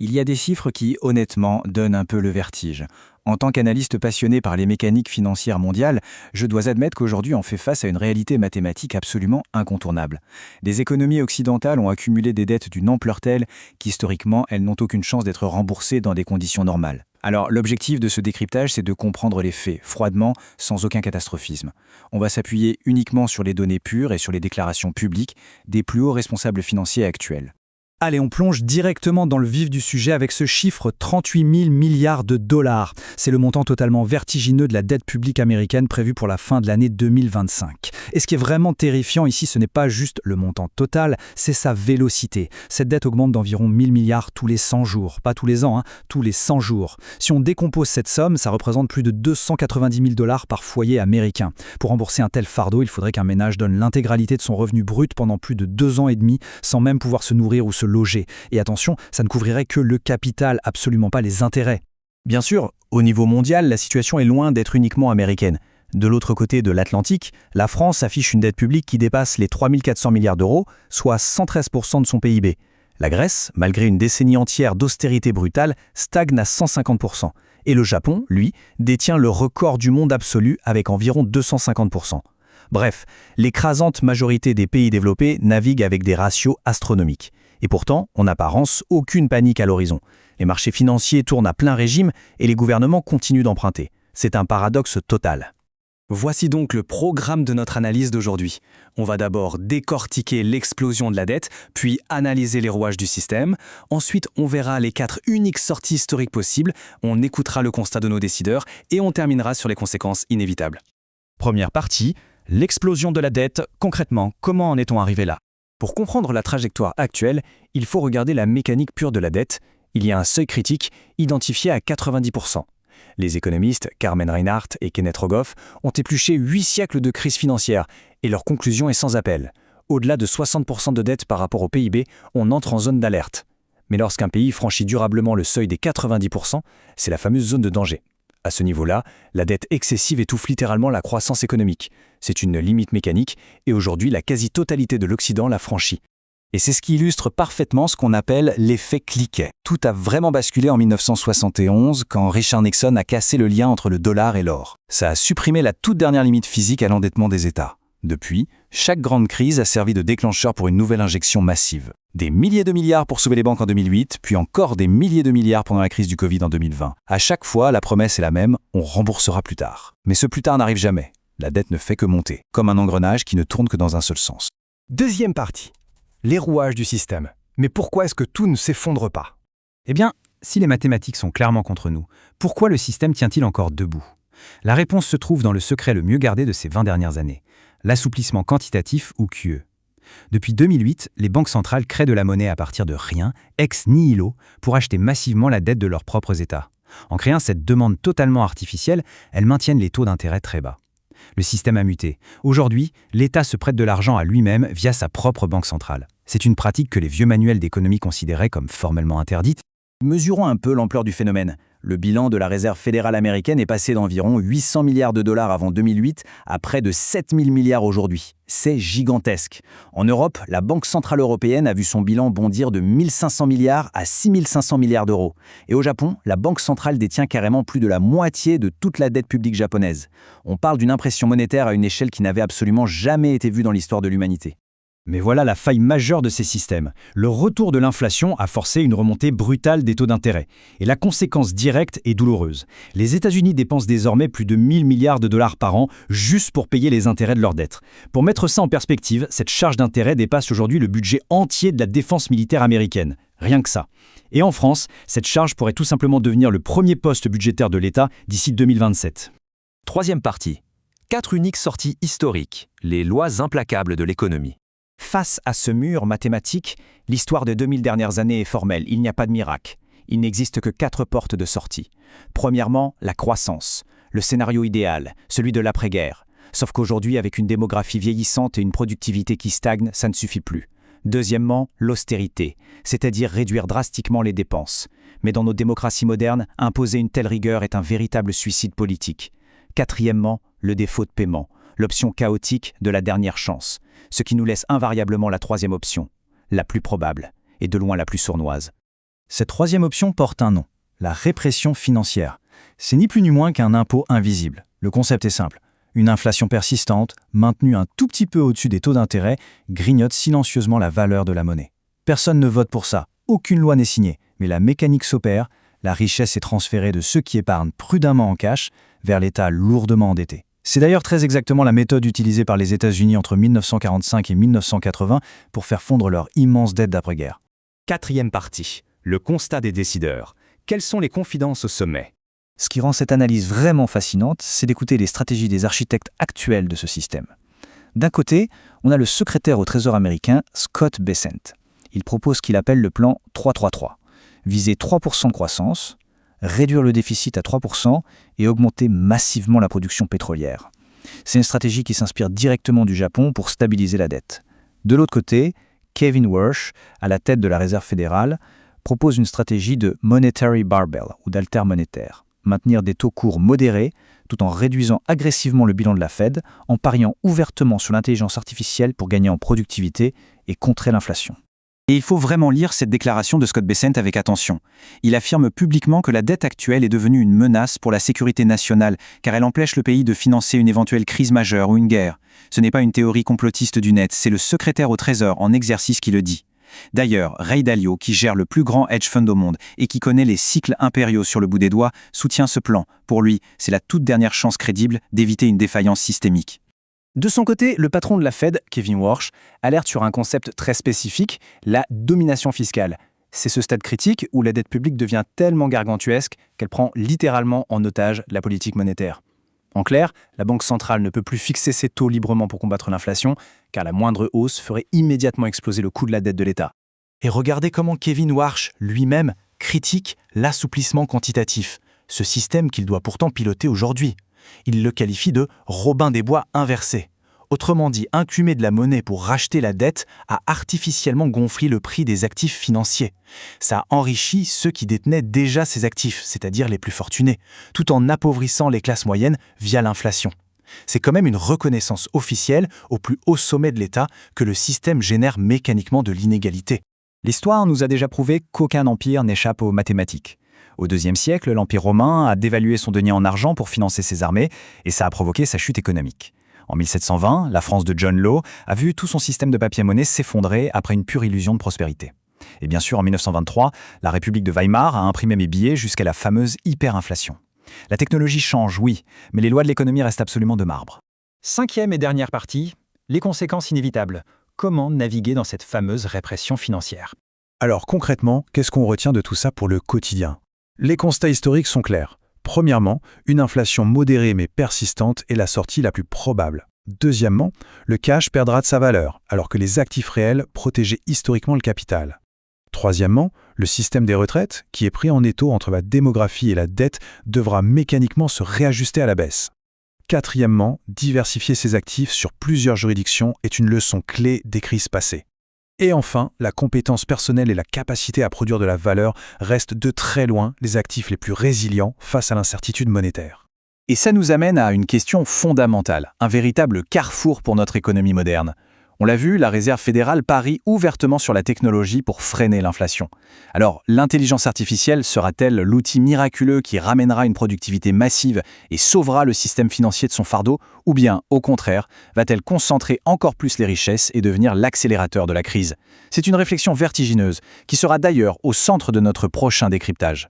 Il y a des chiffres qui, honnêtement, donnent un peu le vertige. En tant qu'analyste passionné par les mécaniques financières mondiales, je dois admettre qu'aujourd'hui on fait face à une réalité mathématique absolument incontournable. Les économies occidentales ont accumulé des dettes d'une ampleur telle qu'historiquement elles n'ont aucune chance d'être remboursées dans des conditions normales. Alors l'objectif de ce décryptage, c'est de comprendre les faits, froidement, sans aucun catastrophisme. On va s'appuyer uniquement sur les données pures et sur les déclarations publiques des plus hauts responsables financiers actuels. Allez, on plonge directement dans le vif du sujet avec ce chiffre 38 000 milliards de dollars. C'est le montant totalement vertigineux de la dette publique américaine prévue pour la fin de l'année 2025. Et ce qui est vraiment terrifiant ici, ce n'est pas juste le montant total, c'est sa vélocité. Cette dette augmente d'environ 1000 milliards tous les 100 jours. Pas tous les ans, tous les 100 jours. Si on décompose cette somme, ça représente plus de 290 000 dollars par foyer américain. Pour rembourser un tel fardeau, il faudrait qu'un ménage donne l'intégralité de son revenu brut pendant plus de 2 ans et demi, sans même pouvoir se nourrir ou se loger. Et attention, ça ne couvrirait que le capital, absolument pas les intérêts. Bien sûr, au niveau mondial, la situation est loin d'être uniquement américaine. De l'autre côté de l'Atlantique, la France affiche une dette publique qui dépasse les 3 400 milliards d'euros, soit 113% de son PIB. La Grèce, malgré une décennie entière d'austérité brutale, stagne à 150%. Et le Japon, lui, détient le record du monde absolu avec environ 250%. Bref, l'écrasante majorité des pays développés naviguent avec des ratios astronomiques. Et pourtant, en apparence, aucune panique à l'horizon. Les marchés financiers tournent à plein régime et les gouvernements continuent d'emprunter. C'est un paradoxe total. Voici donc le programme de notre analyse d'aujourd'hui. On va d'abord décortiquer l'explosion de la dette, puis analyser les rouages du système. Ensuite, on verra les 4 uniques sorties historiques possibles, on écoutera le constat de nos décideurs et on terminera sur les conséquences inévitables. Première partie, l'explosion de la dette. Concrètement, comment en est-on arrivé là ? Pour comprendre la trajectoire actuelle, il faut regarder la mécanique pure de la dette. Il y a un seuil critique identifié à 90%. Les économistes Carmen Reinhardt et Kenneth Rogoff ont épluché 8 siècles de crise financière et leur conclusion est sans appel. Au-delà de 60% de dette par rapport au PIB, on entre en zone d'alerte. Mais lorsqu'un pays franchit durablement le seuil des 90%, c'est la fameuse zone de danger. À ce niveau-là, la dette excessive étouffe littéralement la croissance économique. C'est une limite mécanique et aujourd'hui, la quasi-totalité de l'Occident l'a franchit. Et c'est ce qui illustre parfaitement ce qu'on appelle l'effet cliquet. Tout a vraiment basculé en 1971 quand Richard Nixon a cassé le lien entre le dollar et l'or. Ça a supprimé la toute dernière limite physique à l'endettement des États. Depuis, chaque grande crise a servi de déclencheur pour une nouvelle injection massive. Des milliers de milliards pour sauver les banques en 2008, puis encore des milliers de milliards pendant la crise du Covid en 2020. À chaque fois, la promesse est la même, on remboursera plus tard. Mais ce plus tard n'arrive jamais. La dette ne fait que monter, comme un engrenage qui ne tourne que dans un seul sens. Deuxième partie, les rouages du système. Mais pourquoi est-ce que tout ne s'effondre pas ? Eh bien, si les mathématiques sont clairement contre nous, pourquoi le système tient-il encore debout ? La réponse se trouve dans le secret le mieux gardé de ces 20 dernières années, l'assouplissement quantitatif ou QE. Depuis 2008, les banques centrales créent de la monnaie à partir de rien, ex nihilo, pour acheter massivement la dette de leurs propres États. En créant cette demande totalement artificielle, elles maintiennent les taux d'intérêt très bas. Le système a muté. Aujourd'hui, l'État se prête de l'argent à lui-même via sa propre banque centrale. C'est une pratique que les vieux manuels d'économie considéraient comme formellement interdite. Mesurons un peu l'ampleur du phénomène. Le bilan de la Réserve fédérale américaine est passé d'environ 800 milliards de dollars avant 2008 à près de 7000 milliards aujourd'hui. C'est gigantesque. En Europe, la Banque centrale européenne a vu son bilan bondir de 1500 milliards à 6500 milliards d'euros. Et au Japon, la Banque centrale détient carrément plus de la moitié de toute la dette publique japonaise. On parle d'une impression monétaire à une échelle qui n'avait absolument jamais été vue dans l'histoire de l'humanité. Mais voilà la faille majeure de ces systèmes. Le retour de l'inflation a forcé une remontée brutale des taux d'intérêt. Et la conséquence directe est douloureuse. Les États-Unis dépensent désormais plus de 1000 milliards de dollars par an juste pour payer les intérêts de leurs dettes. Pour mettre ça en perspective, cette charge d'intérêt dépasse aujourd'hui le budget entier de la défense militaire américaine. Rien que ça. Et en France, cette charge pourrait tout simplement devenir le premier poste budgétaire de l'État d'ici 2027. Troisième partie. 4 uniques sorties historiques, les lois implacables de l'économie. Face à ce mur mathématique, l'histoire des 2000 dernières années est formelle, il n'y a pas de miracle. Il n'existe que 4 portes de sortie. Premièrement, la croissance, le scénario idéal, celui de l'après-guerre. Sauf qu'aujourd'hui, avec une démographie vieillissante et une productivité qui stagne, ça ne suffit plus. Deuxièmement, l'austérité, c'est-à-dire réduire drastiquement les dépenses. Mais dans nos démocraties modernes, imposer une telle rigueur est un véritable suicide politique. Quatrièmement, le défaut de paiement, l'option chaotique de la dernière chance, ce qui nous laisse invariablement la troisième option, la plus probable et de loin la plus sournoise. Cette troisième option porte un nom, la répression financière. C'est ni plus ni moins qu'un impôt invisible. Le concept est simple. Une inflation persistante, maintenue un tout petit peu au-dessus des taux d'intérêt, grignote silencieusement la valeur de la monnaie. Personne ne vote pour ça, aucune loi n'est signée, mais la mécanique s'opère, la richesse est transférée de ceux qui épargnent prudemment en cash vers l'État lourdement endetté. C'est d'ailleurs très exactement la méthode utilisée par les États-Unis entre 1945 et 1980 pour faire fondre leur immense dette d'après-guerre. Quatrième partie, le constat des décideurs. Quelles sont les confidences au sommet? Ce qui rend cette analyse vraiment fascinante, c'est d'écouter les stratégies des architectes actuels de ce système. D'un côté, on a le secrétaire au Trésor américain, Scott Bessent. Il propose ce qu'il appelle le plan 3-3-3. Viser 3% de croissance, réduire le déficit à 3% et augmenter massivement la production pétrolière. C'est une stratégie qui s'inspire directement du Japon pour stabiliser la dette. De l'autre côté, Kevin Warsh, à la tête de la Réserve fédérale, propose une stratégie de monetary barbell ou d'altère monétaire. Maintenir des taux courts modérés tout en réduisant agressivement le bilan de la Fed, en pariant ouvertement sur l'intelligence artificielle pour gagner en productivité et contrer l'inflation. Et il faut vraiment lire cette déclaration de Scott Bessent avec attention. Il affirme publiquement que la dette actuelle est devenue une menace pour la sécurité nationale, car elle empêche le pays de financer une éventuelle crise majeure ou une guerre. Ce n'est pas une théorie complotiste du net, c'est le secrétaire au Trésor en exercice qui le dit. D'ailleurs, Ray Dalio, qui gère le plus grand hedge fund au monde et qui connaît les cycles impériaux sur le bout des doigts, soutient ce plan. Pour lui, c'est la toute dernière chance crédible d'éviter une défaillance systémique. De son côté, le patron de la Fed, Kevin Warsh, alerte sur un concept très spécifique, la domination fiscale. C'est ce stade critique où la dette publique devient tellement gargantuesque qu'elle prend littéralement en otage la politique monétaire. En clair, la Banque centrale ne peut plus fixer ses taux librement pour combattre l'inflation, car la moindre hausse ferait immédiatement exploser le coût de la dette de l'État. Et regardez comment Kevin Warsh lui-même critique l'assouplissement quantitatif, ce système qu'il doit pourtant piloter aujourd'hui. Il le qualifie de « Robin des Bois inversé ». Autrement dit, incumer de la monnaie pour racheter la dette a artificiellement gonflé le prix des actifs financiers. Ça a enrichi ceux qui détenaient déjà ces actifs, c'est-à-dire les plus fortunés, tout en appauvrissant les classes moyennes via l'inflation. C'est quand même une reconnaissance officielle au plus haut sommet de l'État que le système génère mécaniquement de l'inégalité. L'histoire nous a déjà prouvé qu'aucun empire n'échappe aux mathématiques. Au IIe siècle, l'Empire romain a dévalué son denier en argent pour financer ses armées, et ça a provoqué sa chute économique. En 1720, la France de John Law a vu tout son système de papier-monnaie s'effondrer après une pure illusion de prospérité. Et bien sûr, en 1923, la République de Weimar a imprimé mes billets jusqu'à la fameuse hyperinflation. La technologie change, oui, mais les lois de l'économie restent absolument de marbre. Cinquième et dernière partie, les conséquences inévitables. Comment naviguer dans cette fameuse répression financière? Alors concrètement, qu'est-ce qu'on retient de tout ça pour le quotidien? Les constats historiques sont clairs. Premièrement, une inflation modérée mais persistante est la sortie la plus probable. Deuxièmement, le cash perdra de sa valeur, alors que les actifs réels protégeaient historiquement le capital. Troisièmement, le système des retraites, qui est pris en étau entre la démographie et la dette, devra mécaniquement se réajuster à la baisse. Quatrièmement, diversifier ses actifs sur plusieurs juridictions est une leçon clé des crises passées. Et enfin, la compétence personnelle et la capacité à produire de la valeur restent de très loin les actifs les plus résilients face à l'incertitude monétaire. Et ça nous amène à une question fondamentale, un véritable carrefour pour notre économie moderne. On l'a vu, la Réserve fédérale parie ouvertement sur la technologie pour freiner l'inflation. Alors, l'intelligence artificielle sera-t-elle l'outil miraculeux qui ramènera une productivité massive et sauvera le système financier de son fardeau? Ou bien, au contraire, va-t-elle concentrer encore plus les richesses et devenir l'accélérateur de la crise? C'est une réflexion vertigineuse qui sera d'ailleurs au centre de notre prochain décryptage.